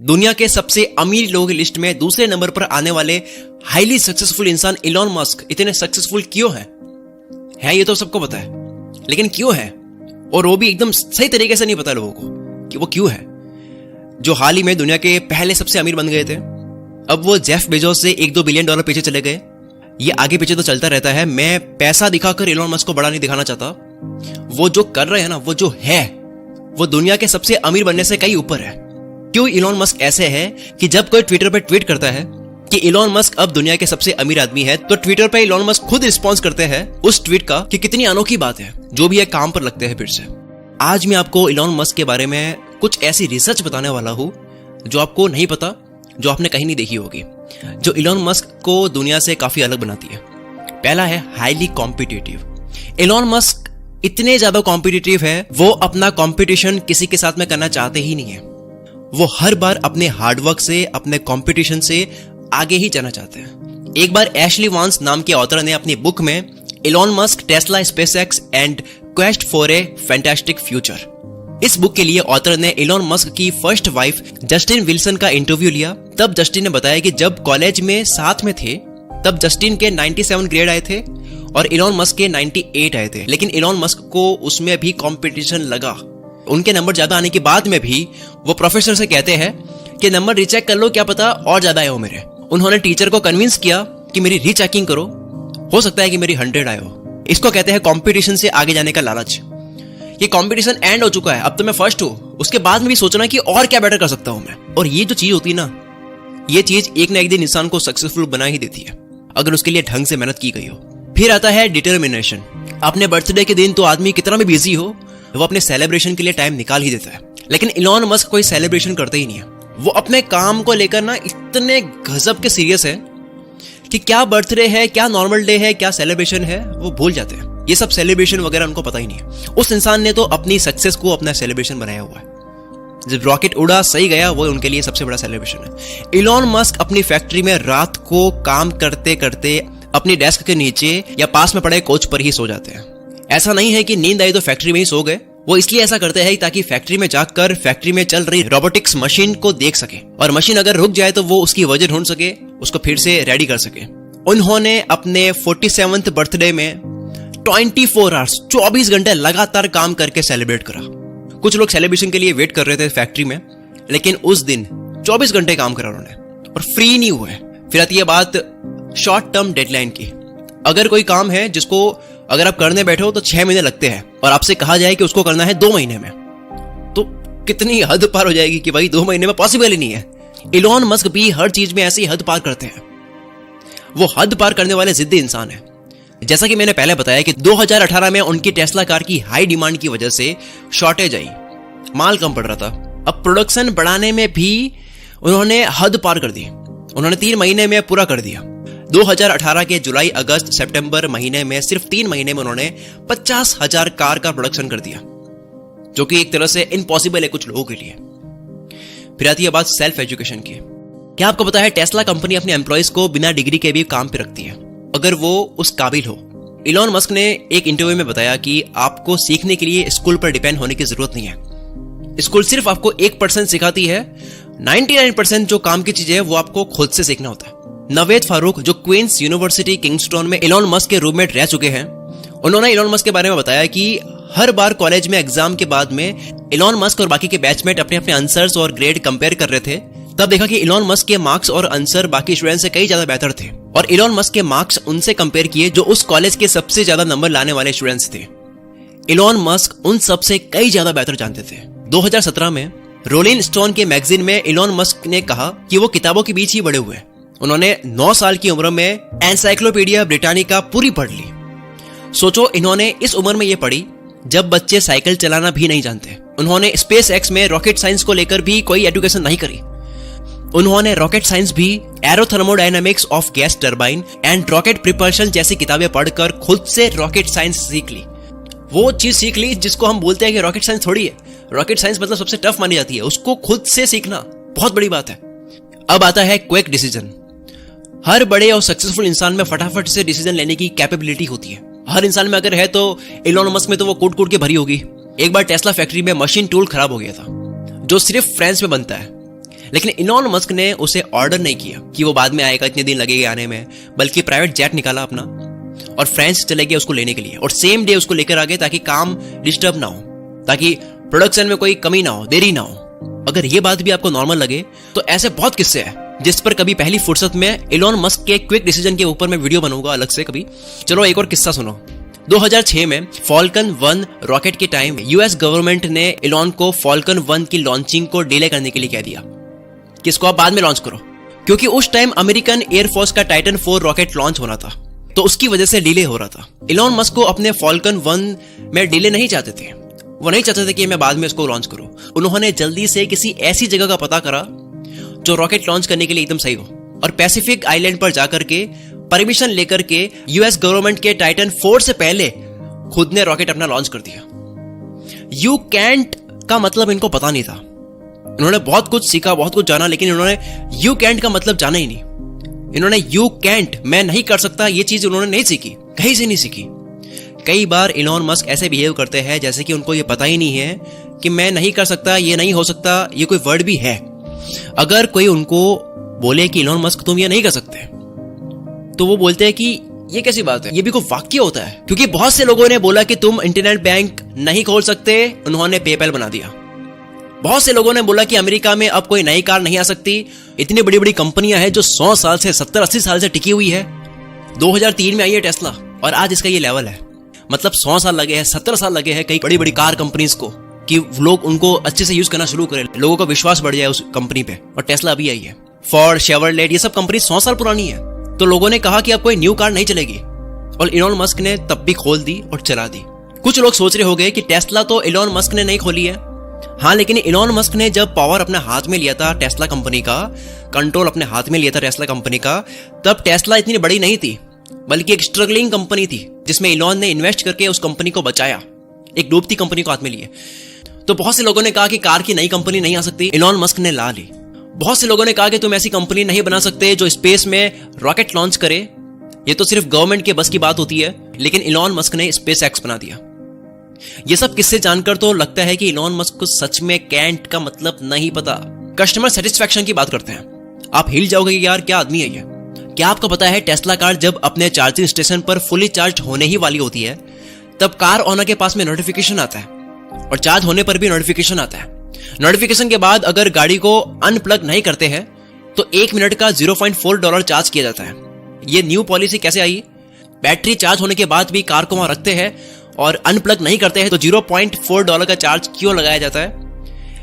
दुनिया के सबसे अमीर लोगों की लिस्ट में दूसरे नंबर पर आने वाले हाईली सक्सेसफुल इंसान इलॉन मस्क इतने सक्सेसफुल क्यों है ये तो सबको पता है, लेकिन क्यों है? और वो भी एकदम सही तरीके से नहीं पता लोगों को कि वो क्यों है। जो हाल ही में दुनिया के पहले सबसे अमीर बन गए थे, अब वो जेफ बेजोस से $1-2 बिलियन पीछे चले गए। ये आगे पीछे तो चलता रहता है। मैं पैसा दिखाकर इलॉन मस्क को बड़ा नहीं दिखाना चाहता। वो जो कर रहे हैं ना, वो जो है, वो दुनिया के सबसे अमीर बनने से कहीं ऊपर है। क्यों इलॉन मस्क ऐसे है कि जब कोई ट्विटर पर ट्वीट करता है कि इलॉन मस्क अब दुनिया के सबसे अमीर आदमी है, तो ट्विटर पे इलॉन मस्क खुद रिस्पॉन्स करते हैं उस ट्वीट का कि कितनी अनोखी बात है, जो भी है काम पर लगते हैं फिर से। आज मैं आपको इलॉन मस्क के बारे में कुछ ऐसी रिसर्च बताने वाला हूं जो आपको नहीं पता, जो आपने कहीं नहीं देखी होगी, जो इलॉन मस्क को दुनिया से काफी अलग बनाती है। पहला है हाईली कॉम्पिटिटिव। इलॉन मस्क इतने ज्यादा कॉम्पिटिटिव है, वो अपना कॉम्पिटिशन किसी के साथ में करना चाहते ही नहीं है। वो हर बार अपने हार्डवर्क से, अपने कंपटीशन से आगे ही जाना चाहते हैं। एक बार एशली वांस नाम के ऑथर ने अपनी बुक में Elon Musk, Tesla, SpaceX and quest for a fantastic future, इस बुक के लिए ऑथर ने इलॉन मस्क की फर्स्ट वाइफ जस्टिन विल्सन का इंटरव्यू लिया। तब जस्टिन ने बताया कि जब कॉलेज में साथ में थे, तब जस्टिन के 97 ग्रेड आए थे और इलॉन मस्क के 98 आए थे, लेकिन इलॉन मस्क को उसमें भी कंपटीशन लगा। उनके नंबर ज्यादा आने के बाद में भी वो प्रोफेसर से कहते हैं कि नंबर रीचेक कर लो, क्या पता और ज्यादा आए हो मेरे। उन्होंने टीचर को कन्विंस किया कि मेरी रीचेकिंग करो, हो सकता है कि मेरी 100 आए हो। इसको कहते हैं कंपटीशन से आगे जाने का लालच। ये कंपटीशन एंड हो चुका है, अब तो मैं फर्स्ट हूं, उसके बाद में भी सोचना कि और क्या बेटर कर सकता हूं मैं। और ये जो चीज होती है ना, ये चीज एक ना एक दिन इंसान को सक्सेसफुल बना ही देती है, अगर उसके लिए ढंग से मेहनत की गई हो। फिर आता है डिटर्मिनेशन। अपने बर्थडे के दिन तो आदमी कितना भी बिजी हो, वो अपने सेलिब्रेशन के लिए टाइम निकाल ही देता है, लेकिन इलॉन मस्क कोई सेलिब्रेशन करते ही नहीं है। वो अपने काम को लेकर ना इतने गजब के सीरियस है कि क्या बर्थडे है, क्या नॉर्मल डे है, क्या सेलिब्रेशन है, वो भूल जाते हैं। ये सब सेलिब्रेशन वगैरह उनको पता ही नहीं है। उस इंसान ने तो अपनी सक्सेस को अपना सेलिब्रेशन बनाया हुआ है। जब रॉकेट उड़ा, सही गया, वो उनके लिए सबसे बड़ा सेलिब्रेशन है। इलॉन मस्क अपनी फैक्ट्री में रात को काम करते करते अपनी डेस्क के नीचे या पास में पड़े कोच पर ही सो जाते हैं। ऐसा नहीं है कि नींद आई तो फैक्ट्री में ही सो गए। वो इसलिए ऐसा करते हैं ताकि फैक्ट्री में जाकर फैक्ट्री में चल रही रोबोटिक्स मशीन को देख सके, और मशीन अगर रुक जाए तो वो उसकी वजह ढूंढ सके, उसको फिर से रेडी कर सके। उन्होंने अपने 47th बर्थडे में 24 आवर्स 24 घंटे लगातार काम करके सेलिब्रेट करा। कुछ लोग सेलिब्रेशन के लिए वेट कर रहे थे फैक्ट्री में, लेकिन उस दिन 24 घंटे काम करा उन्होंने और फ्री नहीं हुए। फिर आती है बात शॉर्ट टर्म डेडलाइन की। अगर कोई काम है जिसको अगर आप करने बैठे हो तो 6 महीने लगते हैं, और आपसे कहा जाए कि उसको करना है 2 महीने में, तो कितनी हद पार हो जाएगी कि भाई 2 महीने में पॉसिबल ही नहीं है। इलॉन मस्क भी हर चीज में ऐसी हद पार करते हैं। वो हद पार करने वाले जिद्दी इंसान है। जैसा कि मैंने पहले बताया कि 2018 में उनकी टेस्ला कार की हाई डिमांड की वजह से शॉर्टेज आई, माल कम पड़ रहा था। अब प्रोडक्शन बढ़ाने में भी उन्होंने हद पार कर दी। उन्होंने 3 महीने में पूरा कर दिया। 2018 के जुलाई, अगस्त, सितंबर महीने में, सिर्फ 3 महीने में उन्होंने 50,000 कार का प्रोडक्शन कर दिया, जो कि एक तरह से इम्पॉसिबल है कुछ लोगों के लिए। फिर आती है बात सेल्फ एजुकेशन की। क्या आपको पता है टेस्ला कंपनी अपने एम्प्लॉइज को बिना डिग्री के भी काम पे रखती है, अगर वो उस काबिल हो। इलॉन मस्क ने एक इंटरव्यू में बताया कि आपको सीखने के लिए स्कूल पर डिपेंड होने की जरूरत नहीं है। स्कूल सिर्फ आपको 1% सिखाती है, 99% जो काम की चीजें है वो आपको खुद से सीखना होता है। नवेद फारूक, जो क्वींस यूनिवर्सिटी किंगस्टन में इलॉन मस्क के रूममेट रह चुके हैं, उन्होंने इलॉन मस्क के बारे में बताया कि हर बार कॉलेज में एग्जाम के बाद में इलॉन मस्क और बाकी के बैचमेट अपने अपने आंसर्स और ग्रेड कंपेयर कर रहे थे। तब देखा कि इलॉन मस्क के मार्क्स और आंसर बाकी स्टूडेंट्स से कई ज्यादा बेहतर थे, और इलॉन मस्क के मार्क्स उनसे कंपेयर किए जो उस कॉलेज के सबसे ज्यादा नंबर लाने वाले स्टूडेंट्स थे। इलॉन मस्क उन सबसे कई ज्यादा बेहतर जानते थे। 2017 में रोलिंग स्टोन के मैगजीन में इलॉन मस्क ने कहा कि वो किताबों के बीच ही बड़े हुए। उन्होंने 9 साल की उम्र में एनसाइक्लोपीडिया ब्रिटानिका पूरी पढ़ ली। सोचो, इन्होंने इस उम्र में ये पढ़ी जब बच्चे साइकिल चलाना भी नहीं जानते। उन्होंने स्पेस एक्स में रॉकेट साइंस को लेकर भी कोई एजुकेशन नहीं करी। उन्होंने रॉकेट साइंस भी, aerothermodynamics of gas turbine and rocket propulsion जैसी किताबें पढ़कर खुद से रॉकेट साइंस सीख ली। वो चीज सीख ली जिसको हम बोलते हैं कि रॉकेट साइंस थोड़ी है। रॉकेट साइंस मतलब सबसे टफ मानी जाती है, उसको खुद से सीखना बहुत बड़ी बात है। अब आता है क्विक डिसीजन। हर बड़े और सक्सेसफुल इंसान में फटाफट से डिसीजन लेने की कैपेबिलिटी होती है। हर इंसान में अगर है तो इलॉन मस्क में तो वो कूट कूट के भरी होगी। एक बार टेस्ला फैक्ट्री में मशीन टूल खराब हो गया था, जो सिर्फ फ्रांस में बनता है। लेकिन इलॉन मस्क ने उसे ऑर्डर नहीं किया कि वो बाद में आएगा, इतने दिन लगेंगे आने में, बल्कि प्राइवेट जेट निकाला अपना और फ्रांस चले गए उसको लेने के लिए, और सेम डे उसको लेकर आ गए ताकि काम डिस्टर्ब ना हो, ताकि प्रोडक्शन में कोई कमी ना हो, देरी ना हो। अगर ये बात भी आपको नॉर्मल लगे तो ऐसे बहुत किस्से हैं जिस पर कभी पहली फुर्सत में इलॉन मस्क के क्विक डिसीजन के ऊपर मैं वीडियो बनाऊंगा अलग से कभी। चलो एक और किस्सा सुनो। 2006 में फॉल्कन 1 रॉकेट के टाइम यूएस गवर्नमेंट ने इलॉन को फॉल्कन 1 की लॉन्चिंग को डिले करने के लिए कह दिया कि इसको आप बाद में लॉन्च करो, क्योंकि उस टाइम अमेरिकन एयरफोर्स का टाइटन 4 रॉकेट लॉन्च होना था, तो उसकी वजह से डिले हो रहा था। इलॉन मस्क को अपने फॉल्कन 1 में डिले नहीं चाहते थे, वो नहीं चाहते थे कि मैं बाद में इसको लॉन्च करूं। उन्होंने जल्दी से किसी ऐसी जगह का पता करा जो रॉकेट लॉन्च करने के लिए एकदम सही हो, और पैसिफिक आइलैंड पर जाकर के परमिशन लेकर के यूएस गवर्नमेंट के टाइटन 4 से पहले खुद ने रॉकेट अपना लॉन्च कर दिया। यू कैंट का मतलब इनको पता नहीं था। इन्होंने बहुत कुछ सीखा, बहुत कुछ जाना, लेकिन इन्होंने यू कैंट का मतलब जाना ही नहीं। इन्होंने यू कैंट, मैं नहीं कर सकता, ये चीज उन्होंने नहीं सीखी, कहीं से नहीं सीखी। कई बार इलॉन मस्क ऐसे बिहेव करते हैं जैसे कि उनको ये पता ही नहीं है कि मैं नहीं कर सकता, ये नहीं हो सकता, ये कोई वर्ड भी है। अगर कोई उनको बोले कि इलॉन मस्क तुम ये नहीं कर सकते, तो वो बोलते हैं कि ये कैसी बात है, ये भी कोई वाक्य होता है? क्योंकि बहुत से लोगों ने बोला कि तुम इंटरनेट बैंक नहीं खोल सकते, उन्होंने पेपैल बना दिया। बहुत से लोगों ने बोला कि अमेरिका में अब कोई नई कार नहीं आ सकती, इतनी बड़ी बड़ी कंपनियां हैं जो 100 साल से 70-80 साल से टिकी हुई है। 2003 में आई है टेस्ला और आज इसका ये लेवल है। मतलब 100 साल लगे हैं, 70 साल लगे हैं कई बड़ी बड़ी कार कंपनीज को कि लोग उनको अच्छे से यूज करना शुरू करें, लोगों का विश्वास बढ़ जाए उस कंपनी पे। और टेस्ला अभी आई है। फोर्ड, शेवरलेट, ये सब कंपनी 100 साल पुरानी है। तो लोगों ने कहा कि अब कोई न्यू कार नहीं चलेगी, और इलॉन मस्क ने तब भी खोल दी और चला दी। कुछ लोग सोच रहे होंगे कि टेस्ला तो इलॉन मस्क ने नहीं खोली है। हाँ, लेकिन इलॉन मस्क ने जब पावर अपने हाथ में लिया था, टेस्ला कंपनी का कंट्रोल अपने हाथ में लिया था टेस्ला कंपनी का, तब टेस्ला इतनी बड़ी नहीं थी, बल्कि एक स्ट्रगलिंग कंपनी थी जिसमें इलॉन ने इन्वेस्ट करके उस कंपनी को बचाया, एक डूबती कंपनी को हाथ में लिए। तो बहुत से लोगों ने कहा कि कार की नई कंपनी नहीं आ सकती, इलॉन मस्क ने ला ली। बहुत से लोगों ने कहा कि तुम ऐसी कंपनी नहीं बना सकते जो स्पेस में रॉकेट लॉन्च करे, ये तो सिर्फ गवर्नमेंट के बस की बात होती है। लेकिन इलॉन मस्क ने स्पेस एक्स बना दिया। ये सब किस्से जानकर तो लगता है कि इलॉन मस्क को सच में कैंट का मतलब नहीं पता। कस्टमर सेटिस्फैक्शन की बात करते हैं, आप हिल जाओगे कि यार क्या आदमी है ये। क्या आपको पता है टेस्ला कार जब अपने चार्जिंग स्टेशन पर फुली चार्ज होने ही वाली होती है, तब कार ओनर के पास में नोटिफिकेशन आता है, और चार्ज होने पर भी नोटिफिकेशन आता है। नोटिफिकेशन के बाद अगर गाड़ी को अनप्लग नहीं करते हैं तो 1 मिनट का $0.4 चार्ज किया जाता है। ये न्यू पॉलिसी कैसे आई? बैटरी चार्ज होने के बाद भी कार को वहां रखते हैं और अनप्लग नहीं करते हैं तो $0.4 का चार्ज क्यों लगाया जाता है?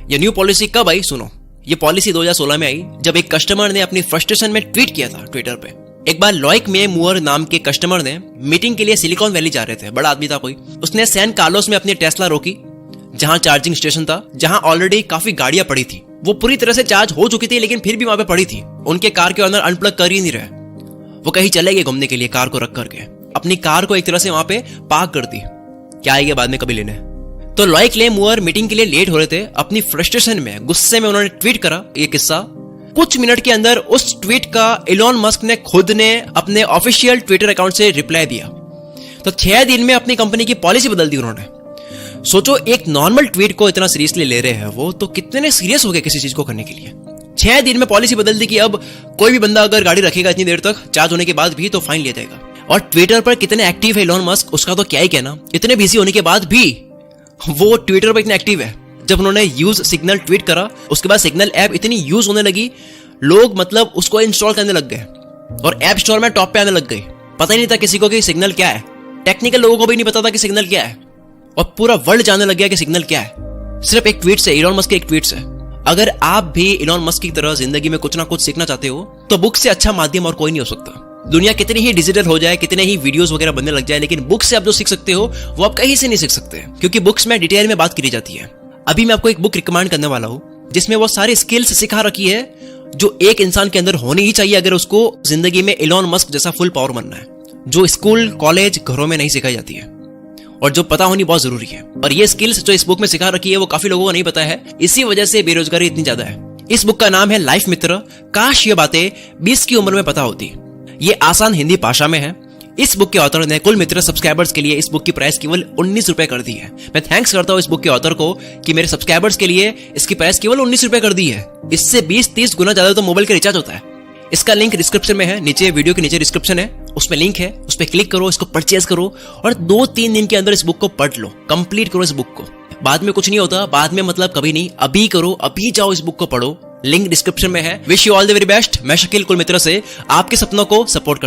ये न्यू पॉलिसी कब आई? सुनो, ये पॉलिसी 2016 में आई, जब एक कस्टमर ने अपनी फ्रस्ट्रेशन में ट्वीट किया था ट्विटर पे। एक बार लॉइक मे मूअर नाम के कस्टमर ने मीटिंग के लिए सिलिकॉन वैली जा रहे थे, बड़ा आदमी था कोई। उसने सैन कार्लोस में अपनी टेस्ला रोकी, जहां चार्जिंग स्टेशन था, जहां ऑलरेडी काफी गाड़ियां पड़ी थी। वो पूरी तरह से चार्ज हो चुकी थी, लेकिन फिर भी वहां पे पड़ी थी। उनके कार के अंदर अनप्लग कर ही नहीं रहे। वो कहीं चले गए घूमने के लिए, कार को रख करके अपनी कार को एक तरह से वहां पे पार्क कर दी। क्या आएगा बाद में कभी लेने। तो लॉइक ले मूअर मीटिंग के लिए लेट हो रहे थे। अपनी फ्रस्ट्रेशन में, गुस्से में उन्होंने ट्वीट करा ये किस्सा। कुछ मिनट के अंदर उस ट्वीट का इलॉन मस्क ने खुद ने अपने ऑफिशियल ट्विटर अकाउंट से रिप्लाई दिया। तो 6 दिन में अपनी कंपनी की पॉलिसी बदल दी उन्होंने। सोचो, एक नॉर्मल ट्वीट को इतना सीरियसली ले रहे हैं वो, तो कितने सीरियस हो गए किसी चीज को करने के लिए। 6 दिन में पॉलिसी बदल दी कि अब कोई भी बंदा अगर गाड़ी रखेगा इतनी देर तक चार्ज होने के बाद भी तो फाइन लिया जाएगा। और ट्विटर पर कितने एक्टिव है इलॉन मस्क, उसका तो क्या ही कहना। इतने बिजी होने के बाद भी वो ट्विटर पर इतने एक्टिव है। जब उन्होंने यूज सिग्नल ट्वीट करा, उसके बाद सिग्नल ऐप इतनी यूज होने लगी, लोग मतलब उसको इंस्टॉल करने लग गए और ऐप स्टोर में टॉप पे आने लग गए। पता ही नहीं था किसी को कि सिग्नल क्या है। टेक्निकल लोगों को भी नहीं पता था कि सिग्नल क्या है, और पूरा वर्ल्ड जानने लग गया कि सिग्नल क्या है, सिर्फ एक ट्वीट से, इलॉन मस्क के एक ट्वीट से। अगर आप भी इलॉन मस्क की तरह जिंदगी में कुछ ना कुछ सीखना चाहते हो, तो बुक से अच्छा माध्यम और कोई नहीं हो सकता। दुनिया कितनी ही डिजिटल हो जाए, कितने ही वीडियोस वगैरह बनने लग जाए, लेकिन बुक से आप जो सीख सकते हो वो आप कहीं से नहीं सीख सकते, क्योंकि बुक्स में डिटेल में बात करी जाती है। अभी मैं आपको एक बुक रिकमेंड करने वाला हूँ जिसमें वो सारी स्किल्स सिखा रखी है जो एक इंसान के अंदर होनी ही चाहिए अगर उसको जिंदगी में इलॉन मस्क जैसा फुल पावर बनना है, जो स्कूल, कॉलेज, घरों में नहीं सिखाई जाती है और जो पता होनी बहुत जरूरी है। और ये स्किल्स जो इस बुक में सिखा रखी है वो काफी लोगों को नहीं पता है, इसी वजह से बेरोजगारी इतनी ज्यादा है। इस बुक का नाम है लाइफ मित्र। काश ये बातें 20 की उम्र में पता होती। ये आसान हिंदी भाषा में है। इस बुक के ऑथर ने कुल मित्र सब्सक्राइबर्स के लिए इस बुक की प्राइस केवल 19 रुपए कर दी है। मैं थैंक्स करता हूँ इस बुक के ऑथर को कि मेरे सब्सक्राइबर्स के लिए इसकी प्राइस केवल 19 रुपए कर दी है। इससे 20-30 गुना ज्यादा तो मोबाइल का रिचार्ज होता है। इसका लिंक डिस्क्रिप्शन में है, नीचे वीडियो के नीचे डिस्क्रिप्शन है, उसमें लिंक है, उस पर क्लिक करो, इसको परचेज करो और 2-3 दिन के अंदर इस बुक को पढ़ लो, कंप्लीट करो इस बुक को। बाद में कुछ नहीं होता, बाद में मतलब कभी नहीं, अभी करो, अभी जाओ इस बुक को पढ़ो। लिंक डिस्क्रिप्शन में है। Wish you all the very best. मैं शकील कुल मित्र से आपके सपनों को सपोर्ट करता हूं।